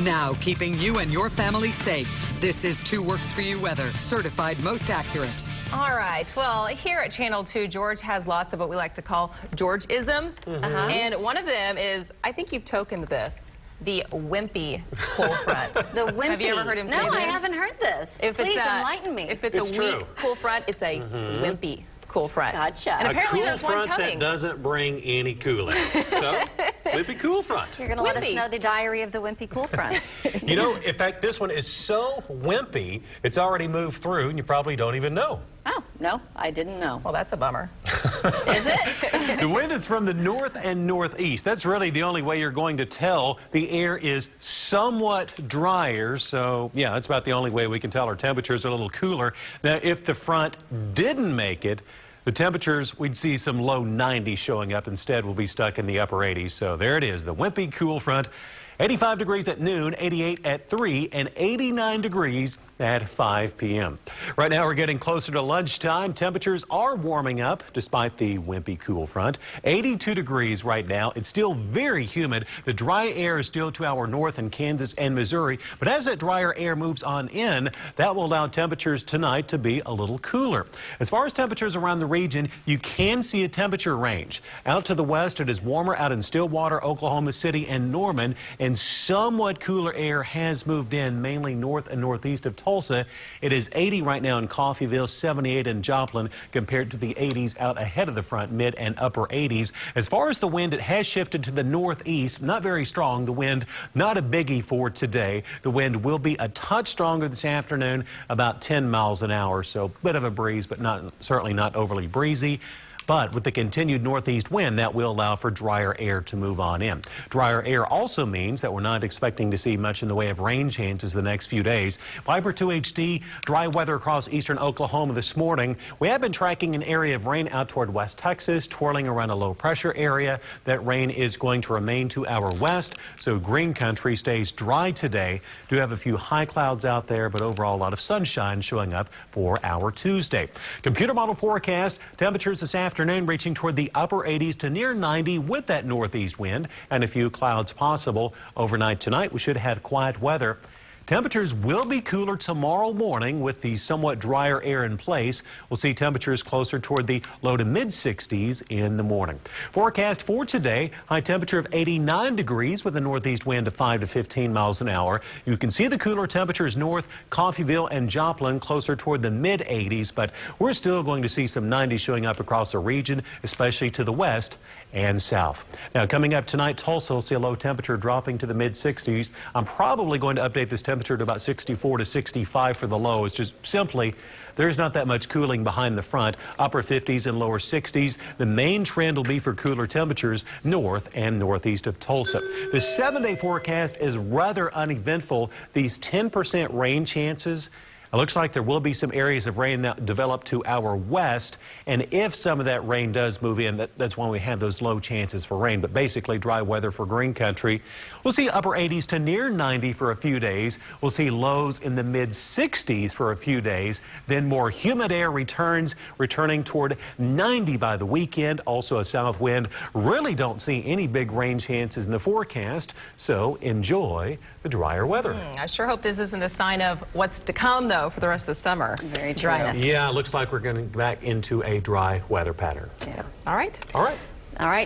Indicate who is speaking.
Speaker 1: Now keeping you and your family safe. This is 2 Works For You weather, certified most accurate.
Speaker 2: All right. Well, here at Channel 2, George has lots of what we like to call George-isms. And one of them is, I think you've tokened this, the wimpy cool front.
Speaker 3: The wimpy.
Speaker 2: Have you ever heard him say this?
Speaker 3: No, I haven't heard this. Please enlighten me.
Speaker 2: If it's a weak cool front, it's a wimpy cool front.
Speaker 3: Gotcha.
Speaker 2: And apparently
Speaker 4: a cool
Speaker 2: there's one
Speaker 4: front
Speaker 2: coming.
Speaker 4: that doesn't bring any cooling. So, wimpy cool front.
Speaker 3: You're going to let us know the diary of the wimpy cool front.
Speaker 4: You know, in fact, this one is so wimpy, it's already moved through, and you probably don't even know.
Speaker 3: Oh, no, I didn't know.
Speaker 2: Well, that's a bummer.
Speaker 3: Is it?
Speaker 4: The wind is from the north and northeast. That's really the only way you're going to tell. The air is somewhat drier, so yeah, that's about the only way we can tell. Our temperatures are a little cooler. Now, if the front didn't make it, the temperatures, we'd see some low 90s showing up. Instead, we'll be stuck in the upper 80s. So there it is, the wimpy cool front. 85 degrees at noon, 88 at 3, and 89 degrees at 5 p.m. Right now, we're getting closer to lunchtime. Temperatures are warming up despite the wimpy cool front. 82 degrees right now. It's still very humid. The dry air is still to our north in Kansas and Missouri. But as that drier air moves on in, that will allow temperatures tonight to be a little cooler. As far as temperatures around the region, you can see a temperature range. Out to the west, it is warmer out in Stillwater, Oklahoma City, and Norman. And somewhat cooler air has moved in, mainly north and northeast of Tulsa. It is 80 right now in Coffeyville, 78 in Joplin, compared to the 80s out ahead of the front, mid and upper 80s. As far as the wind, it has shifted to the northeast, not very strong. The wind, not a biggie for today. The wind will be a touch stronger this afternoon, about 10 miles an hour, so a bit of a breeze, but certainly not overly breezy. But with the continued northeast wind, that will allow for drier air to move on in. Drier air also means that we're not expecting to see much in the way of rain chances the next few days. Viper 2 HD, dry weather across eastern Oklahoma this morning. We have been tracking an area of rain out toward West Texas, twirling around a low pressure area. That rain is going to remain to our west, so green country stays dry today. Do have a few high clouds out there, but overall a lot of sunshine showing up for our Tuesday. Computer model forecast, temperatures this afternoon reaching toward the upper 80s to near 90 with that northeast wind and a few clouds possible. Overnight tonight, we should have quiet weather. Temperatures will be cooler tomorrow morning with the somewhat drier air in place. We'll see temperatures closer toward the low to mid 60s in the morning. Forecast for today, high temperature of 89 degrees with a northeast wind of 5 to 15 miles an hour. You can see the cooler temperatures north, Coffeyville and Joplin closer toward the mid 80s, but we're still going to see some 90s showing up across the region, especially to the west and south. Now, coming up tonight, Tulsa will see a low temperature dropping to the mid 60s. I'm probably going to update this temperature to about 64 to 65 for the low. It's just simply there's not that much cooling behind the front. Upper 50s and lower 60s. The main trend will be for cooler temperatures north and northeast of Tulsa. The 7-day forecast is rather uneventful. These 10% rain chances. It looks like there will be some areas of rain that develop to our west, and if some of that rain does move in, that's when we have those low chances for rain, but basically dry weather for green country. We'll see upper 80s to near 90 for a few days. We'll see lows in the mid 60s for a few days. Then more humid air returning toward 90 by the weekend. Also a south wind. Really don't see any big rain chances in the forecast, so enjoy the drier weather.
Speaker 2: I sure hope this isn't a sign of what's to come, though, for the rest of the summer.
Speaker 3: Very
Speaker 2: dryness.
Speaker 4: Yeah, it looks like we're going back into a dry weather pattern.
Speaker 2: Yeah. All right.
Speaker 4: All right.
Speaker 3: All right.